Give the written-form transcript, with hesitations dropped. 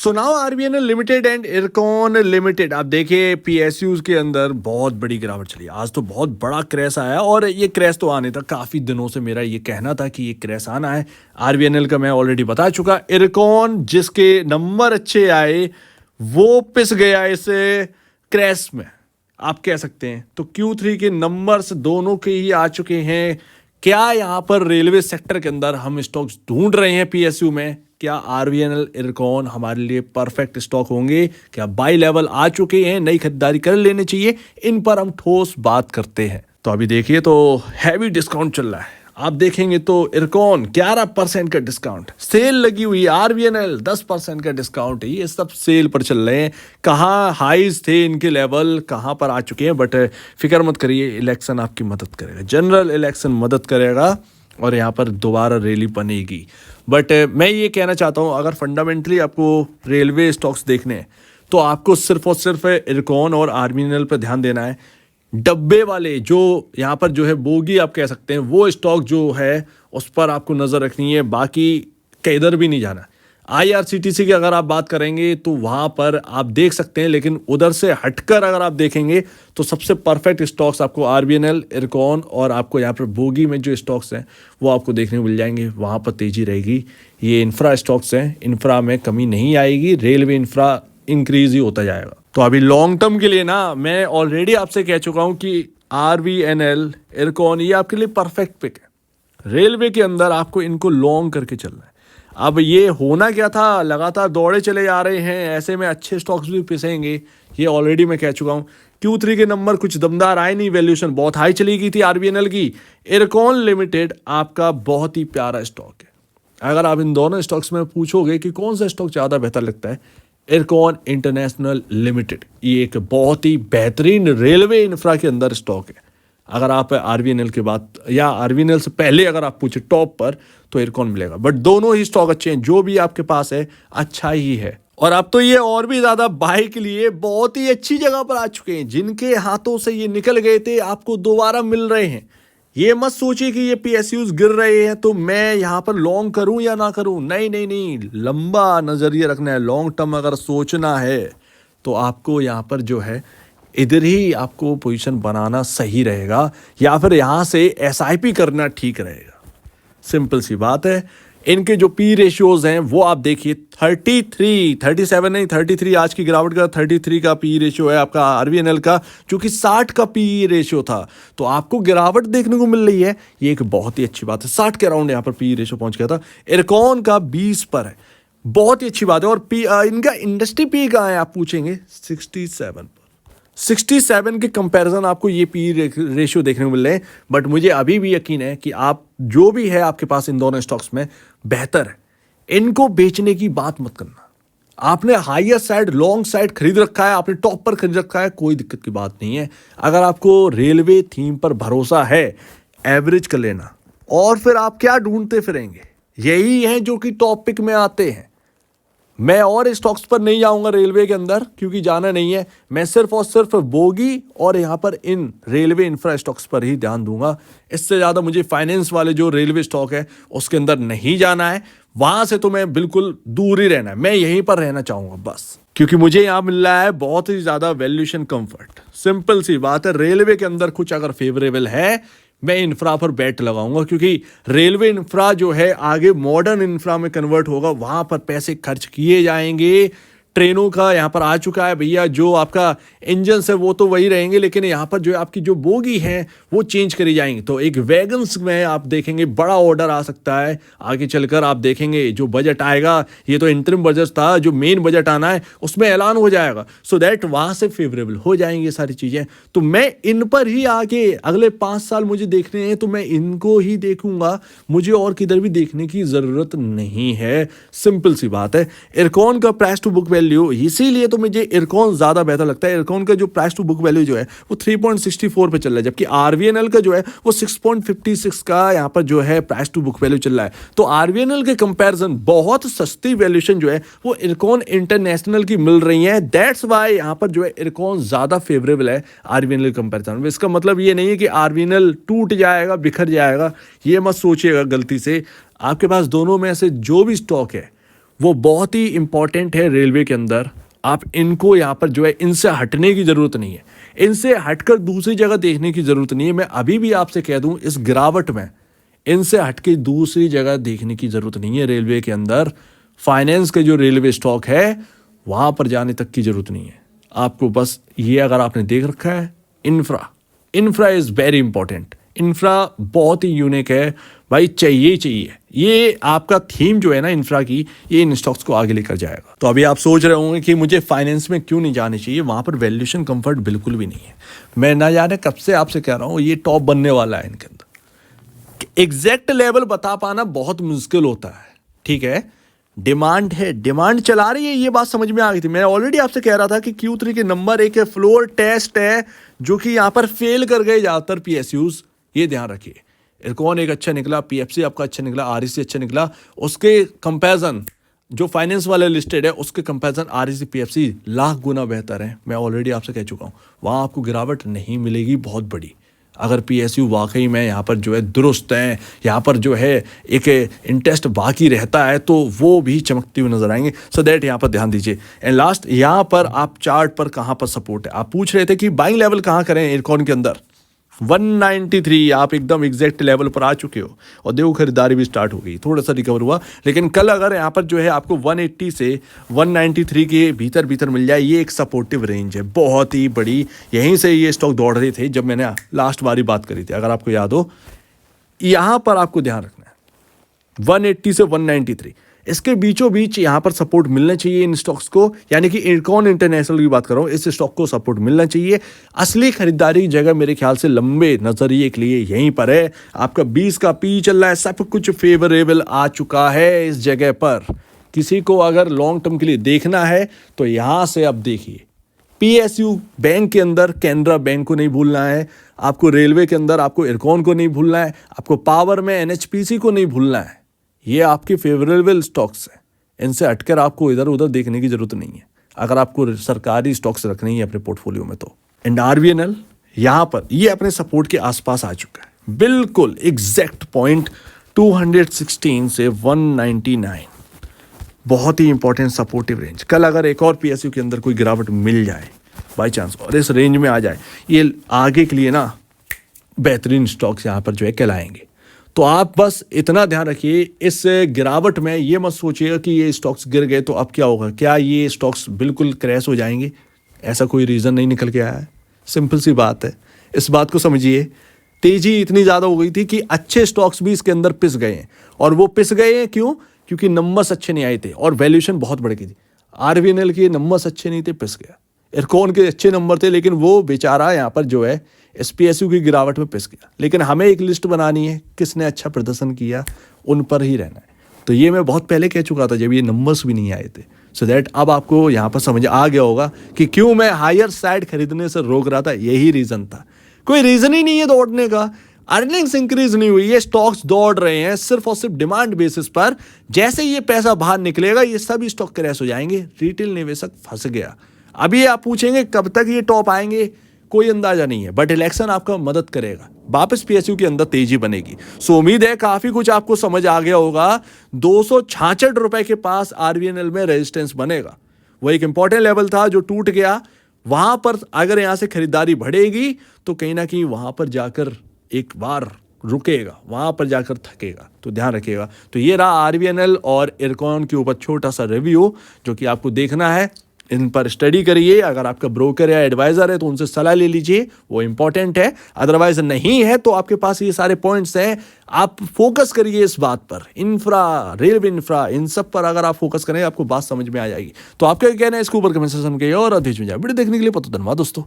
So now RBNL limited and IRCON limited, आप देखिए PSUs के अंदर बहुत बड़ी गिरावट चली। आज तो बहुत बड़ा क्रैश आया और ये क्रैश तो आने था काफ़ी दिनों से, मेरा ये कहना था कि ये क्रैश आना है। आरबीएनएल का मैं ऑलरेडी बता चुका। इरकॉन जिसके नंबर अच्छे आए वो पिस गया इस क्रैश में, आप कह सकते हैं। तो Q3 के नंबर्स दोनों के ही आ चुके हैं। क्या यहाँ पर रेलवे सेक्टर के अंदर हम स्टॉक्स ढूंढ रहे हैं पीएसयू में, क्या आरबीएनएल इरकॉन हमारे लिए परफेक्ट स्टॉक होंगे? क्या बाई लेवल आ चुके हैं, नई खरीदारी कर लेनी चाहिए? इन पर हम ठोस बात करते हैं। तो अभी देखिए तो हैवी डिस्काउंट चल रहा है। आप देखेंगे तो इरकॉन 11% का डिस्काउंट, सेल लगी हुई। आरबीएनएल 10% का डिस्काउंट है। ये सब सेल पर चल रहे हैं। कहाँ हाईज थे इनके लेवल, कहाँ पर आ चुके हैं। बट फिक्र मत करिए, इलेक्शन आपकी मदद करेगा, जनरल इलेक्शन मदद करेगा और यहाँ पर दोबारा रैली बनेगी। बट मैं ये कहना चाहता हूँ, अगर फंडामेंटली आपको रेलवे स्टॉक्स देखने हैं तो आपको सिर्फ और सिर्फ इरकॉन और आरबीएनएल पर ध्यान देना है। डब्बे वाले जो यहाँ पर जो है बोगी आप कह सकते हैं, वो स्टॉक जो है उस पर आपको नज़र रखनी है। बाकी किधर भी नहीं जाना। आईआरसीटीसी की अगर आप बात करेंगे तो वहाँ पर आप देख सकते हैं, लेकिन उधर से हटकर अगर आप देखेंगे तो सबसे परफेक्ट स्टॉक्स आपको आरबीएनएल, इरकॉन और आपको यहाँ पर बोगी में जो स्टॉक्स हैं वो आपको देखने को मिल जाएंगे। वहाँ पर तेज़ी रहेगी। ये इंफ्रा स्टॉक्स हैं, इंफ्रा में कमी नहीं आएगी। रेलवे इंफ्रा इंक्रीज ही होता जाएगा। तो अभी लॉन्ग टर्म के लिए ना, मैं ऑलरेडी आपसे कह चुका हूँ कि आरबीएनएल, इरकॉन ये आपके लिए परफेक्ट पिक है। रेलवे के अंदर आपको इनको लॉन्ग करके चलना है। अब ये होना क्या था, लगातार दौड़े चले जा रहे हैं, ऐसे में अच्छे स्टॉक्स भी पिसेंगे। ये ऑलरेडी मैं कह चुका हूँ। Q3 के नंबर कुछ दमदार आए नहीं, वैल्यूएशन बहुत हाई चली गई थी आरबीएनएल की। इरकॉन लिमिटेड आपका बहुत ही प्यारा स्टॉक है। अगर आप इन दोनों स्टॉक्स में पूछोगे कि कौन सा स्टॉक ज़्यादा बेहतर लगता है, इरकॉन इंटरनेशनल लिमिटेड ये एक बहुत ही बेहतरीन रेलवे इंफ्रा के अंदर स्टॉक है। अगर आप आरबीएनएल की बात या आरबीएनएल से पहले अगर आप पूछे टॉप पर, तो इरकॉन मिलेगा। बट दोनों ही स्टॉक अच्छे हैं। जो भी आपके पास है अच्छा ही है। और अब तो ये और भी ज़्यादा बाई के लिए बहुत ही अच्छी जगह पर आ चुके हैं। जिनके हाथों से ये निकल गए थे आपको दोबारा मिल रहे हैं। ये मत सोचिए कि ये पीएसयूज गिर रहे हैं तो मैं यहाँ पर लॉन्ग करूं या ना करूं। नहीं नहीं नहीं, लंबा नज़रिया रखना है। लॉन्ग टर्म अगर सोचना है तो आपको यहाँ पर जो है इधर ही आपको पोजीशन बनाना सही रहेगा, या फिर यहाँ से एसआईपी करना ठीक रहेगा। सिंपल सी बात है। इनके जो पी रेशियोज हैं वो आप देखिए, 37 नहीं 33 आज की गिरावट का 33 का पी रेशियो है आपका आरबीएनएल का, जो कि 60 का पी रेशियो था। तो आपको गिरावट देखने को मिल रही है, ये एक बहुत ही अच्छी बात है। 60 के अराउंड यहाँ पर पी रेशियो पहुंच गया था। इरकॉन का 20 पर है, बहुत ही अच्छी बात है। और इनका इंडस्ट्री पी कहाँ है आप पूछेंगे, 67 पर। 67 के कंपैरिजन आपको ये पी रेशियो देखने को मिल रहे हैं। बट मुझे अभी भी यकीन है कि आप जो भी है आपके पास इन दोनों स्टॉक्स में बेहतर है। इनको बेचने की बात मत करना। आपने हाईएस्ट साइड, लॉन्ग साइड खरीद रखा है, आपने टॉप पर खरीद रखा है, कोई दिक्कत की बात नहीं है। अगर आपको रेलवे थीम पर भरोसा है, एवरेज कर लेना। और फिर आप क्या ढूंढते फिरेंगे, यही है जो कि टॉपिक में आते हैं। मैं और स्टॉक्स पर नहीं जाऊंगा रेलवे के अंदर, क्योंकि जाना नहीं है। मैं सिर्फ और सिर्फ बोगी और यहाँ पर इन रेलवे इंफ्रा स्टॉक्स पर ही ध्यान दूंगा। इससे ज़्यादा मुझे फाइनेंस वाले जो रेलवे स्टॉक है उसके अंदर नहीं जाना है। वहाँ से तो मैं बिल्कुल दूर ही रहना है। मैं यहीं पर रहना चाहूँगा बस, क्योंकि मुझे यहाँ मिल रहा है बहुत ही ज़्यादा वैल्यूएशन कंफर्ट। सिंपल सी बात है। रेलवे के अंदर कुछ अगर फेवरेबल है, मैं इंफ्रा पर बैट लगाऊंगा, क्योंकि रेलवे इंफ्रा जो है आगे मॉडर्न इंफ्रा में कन्वर्ट होगा। वहां पर पैसे खर्च किए जाएंगे। ट्रेनों का यहाँ पर आ चुका है भैया, जो आपका इंजन है वो तो वही रहेंगे, लेकिन यहाँ पर जो आपकी जो बोगी है वो चेंज करी जाएंगी। तो एक वैगन्स में आप देखेंगे बड़ा ऑर्डर आ सकता है। आगे चलकर आप देखेंगे जो बजट आएगा, ये तो इंटरिम बजट था, जो मेन बजट आना है उसमें ऐलान हो जाएगा। सो दैट वहाँ से फेवरेबल हो जाएंगी सारी चीज़ें। तो मैं इन पर ही आगे अगले 5 साल मुझे देखने हैं, तो मैं इनको ही देखूंगा। मुझे और किधर भी देखने की ज़रूरत नहीं है। सिंपल सी बात है। इरकॉन का प्राइस टू बुक वैल्यू, इसीलिए तो मुझे इरकॉन ज्यादा बेहतर लगता है। इरकॉन का जो प्राइस टू बुक वैल्यू जो है वो 3.64 पे चल रहा है, जबकि आरबीएनएल का जो है वो 6.56 का यहाँ पर जो है प्राइस टू बुक वैल्यू चल रहा है। तो आरबीएनएल के कंपैरिजन बहुत सस्ती वैल्यूएशन जो है वो इरकॉन इंटरनेशनल की मिल रही है। दैट्स वाई यहाँ पर जो है इरकॉन ज्यादा फेवरेबल है आरबीएनएल कंपैरिजन में। इसका मतलब ये नहीं है कि आरबीएनएल टूट जाएगा, बिखर जाएगा, ये मत सोचिएगा गलती से। आपके पास दोनों में से जो भी स्टॉक है वो बहुत ही इंपॉर्टेंट है रेलवे के अंदर। आप इनको यहाँ पर जो है इनसे हटने की ज़रूरत नहीं है, इनसे हटकर दूसरी जगह देखने की ज़रूरत नहीं है। मैं अभी भी आपसे कह दूं, इस गिरावट में इनसे हटके दूसरी जगह देखने की ज़रूरत नहीं है। रेलवे के अंदर फाइनेंस के जो रेलवे स्टॉक है वहाँ पर जाने तक की ज़रूरत नहीं है आपको। बस ये अगर आपने देख रखा है, infra is very important. Infra बहुत ही यूनिक है भाई, चाहिए ही चाहिए। ये आपका थीम जो है ना इंफ्रा की, ये इन स्टॉक्स को आगे लेकर जाएगा। तो अभी आप सोच रहे होंगे कि मुझे फाइनेंस में क्यों नहीं जाने चाहिए, वहाँ पर वैल्यूएशन कंफर्ट बिल्कुल भी नहीं है। मैं ना जाने कब से आपसे कह रहा हूँ, ये टॉप बनने वाला है। इनके अंदर एग्जैक्ट लेवल बता पाना बहुत मुश्किल होता है, ठीक है। डिमांड है, डिमांड चला रही है, ये बात समझ में आ गई थी। मैं ऑलरेडी आपसे कह रहा था कि Q3 के नंबर एक फ्लोर टेस्ट है जो कि यहाँ पर फेल कर गए ज़्यादातर PSUs। ये ध्यान रखिए, इरकॉन एक अच्छा निकला, PFC आपका अच्छा निकला, REC अच्छा निकला। उसके कंपैरिजन जो फाइनेंस वाले लिस्टेड है उसके कंपैरिजन REC PFC लाख गुना बेहतर है। मैं ऑलरेडी आपसे कह चुका हूँ, वहाँ आपको गिरावट नहीं मिलेगी बहुत बड़ी। अगर PSU वाकई में यहाँ पर जो है दुरुस्त हैं, यहाँ पर जो है एक इंटरेस्ट बाकी रहता है, तो वो भी चमकती हुई नजर आएंगे। सो दैट यहाँ पर ध्यान दीजिए। एंड लास्ट, यहाँ पर आप चार्ट पर कहाँ पर सपोर्ट है, आप पूछ रहे थे कि बाइंग लेवल कहाँ करें इरकॉन के अंदर। 193 आप एकदम एग्जैक्ट लेवल पर आ चुके हो और देखो खरीदारी भी स्टार्ट हो गई, थोड़ा सा रिकवर हुआ। लेकिन कल अगर यहाँ पर जो है आपको 180 से 193 के भीतर भीतर मिल जाए, ये एक सपोर्टिव रेंज है बहुत ही बड़ी। यहीं से ये स्टॉक दौड़ रहे थे जब मैंने लास्ट बारी बात करी थी, अगर आपको याद हो। यहाँ पर आपको ध्यान रखना है 180 से 193, इसके बीचों बीच यहाँ पर सपोर्ट मिलना चाहिए इन स्टॉक्स को, यानी कि इरकॉन इंटरनेशनल की बात कर रहा हूँ, इस स्टॉक को सपोर्ट मिलना चाहिए। असली खरीदारी की जगह मेरे ख्याल से लंबे नजरिए के लिए यहीं पर है। आपका 20 का पी चल रहा है, सब कुछ फेवरेबल आ चुका है इस जगह पर। किसी को अगर लॉन्ग टर्म के लिए देखना है तो यहाँ से अब देखिए, PSU बैंक के अंदर कैनरा बैंक को नहीं भूलना है आपको, रेलवे के अंदर आपको इरकॉन को नहीं भूलना है आपको, पावर में NHPC को नहीं भूलना है। ये आपके फेवरेबल स्टॉक्स हैं, इनसे हटकर आपको इधर उधर देखने की जरूरत नहीं है अगर आपको सरकारी स्टॉक्स रखने ही अपने पोर्टफोलियो में तो। एंड RVNL यहाँ पर ये अपने सपोर्ट के आसपास आ चुका है, बिल्कुल एग्जैक्ट पॉइंट 216 से 199, बहुत ही इंपॉर्टेंट सपोर्टिव रेंज। कल अगर एक और PSU के अंदर कोई गिरावट मिल जाए बाई चांस और इस रेंज में आ जाए, ये आगे के लिए ना बेहतरीन स्टॉक्स यहाँ पर जो है कहलाएंगे। तो आप बस इतना ध्यान रखिए, इस गिरावट में ये मत सोचिएगा कि ये स्टॉक्स गिर गए तो अब क्या होगा, क्या ये स्टॉक्स बिल्कुल क्रैश हो जाएंगे, ऐसा कोई रीज़न नहीं निकल के आया है। सिंपल सी बात है, इस बात को समझिए। तेजी इतनी ज़्यादा हो गई थी कि अच्छे स्टॉक्स भी इसके अंदर पिस गए हैं, और वो पिस गए हैं क्यों, क्योंकि नंबर्स अच्छे नहीं आए थे और वैल्यूएशन बहुत बढ़ गई थी। RVNL के नंबर्स अच्छे नहीं थे, पिस गया। इरकॉन के अच्छे नंबर थे लेकिन वो बेचारा यहाँ पर जो है PSU की गिरावट में पिस गया। लेकिन हमें एक लिस्ट बनानी है, किसने अच्छा प्रदर्शन किया उन पर ही रहना है। तो ये मैं बहुत पहले कह चुका था जब ये नंबर्स भी नहीं आए थे। सो दैट अब आपको यहाँ पर समझ आ गया होगा कि क्यों मैं हायर साइड खरीदने से रोक रहा था, यही रीज़न था। कोई रीज़न ही नहीं है दौड़ने का। अर्निंग्स इंक्रीज नहीं हुई, ये स्टॉक्स दौड़ रहे हैं सिर्फ और सिर्फ डिमांड बेसिस पर। जैसे ये पैसा बाहर निकलेगा ये सभी स्टॉक क्रैश हो जाएंगे, रिटेल निवेशक फंस गया। अभी आप पूछेंगे कब तक ये टॉप आएंगे, कोई अंदाजा नहीं है, बट इलेक्शन आपका मदद करेगा, वापस PSU के अंदर तेजी बनेगी। सो उम्मीद है काफी कुछ आपको समझ आ गया होगा। 266 रुपए के पास RVNL में रेजिस्टेंस बनेगा, वो एक इंपॉर्टेंट लेवल था जो टूट गया। वहां पर अगर यहां से खरीदारी बढ़ेगी तो कहीं ना कहीं वहां पर जाकर एक बार रुकेगा, वहां पर जाकर थकेगा, तो ध्यान रखिएगा। तो ये रहा RVNL और इरकॉन के ऊपर छोटा सा रिव्यू जो कि आपको देखना है। इन पर स्टडी करिए, अगर आपका ब्रोकर या एडवाइजर है तो उनसे सलाह ले लीजिए, वो इंपॉर्टेंट है। अदरवाइज नहीं है तो आपके पास ये सारे पॉइंट्स हैं, आप फोकस करिए इस बात पर। इंफ्रा, रेलवे इंफ्रा, इन सब पर अगर आप फोकस करें आपको बात समझ में आ जाएगी। तो आपका क्या कहना है इसके ऊपर कमेंट सेक्शन में, और अधिक में जाए वीडियो देखने के लिए बहुत धन्यवाद दोस्तों।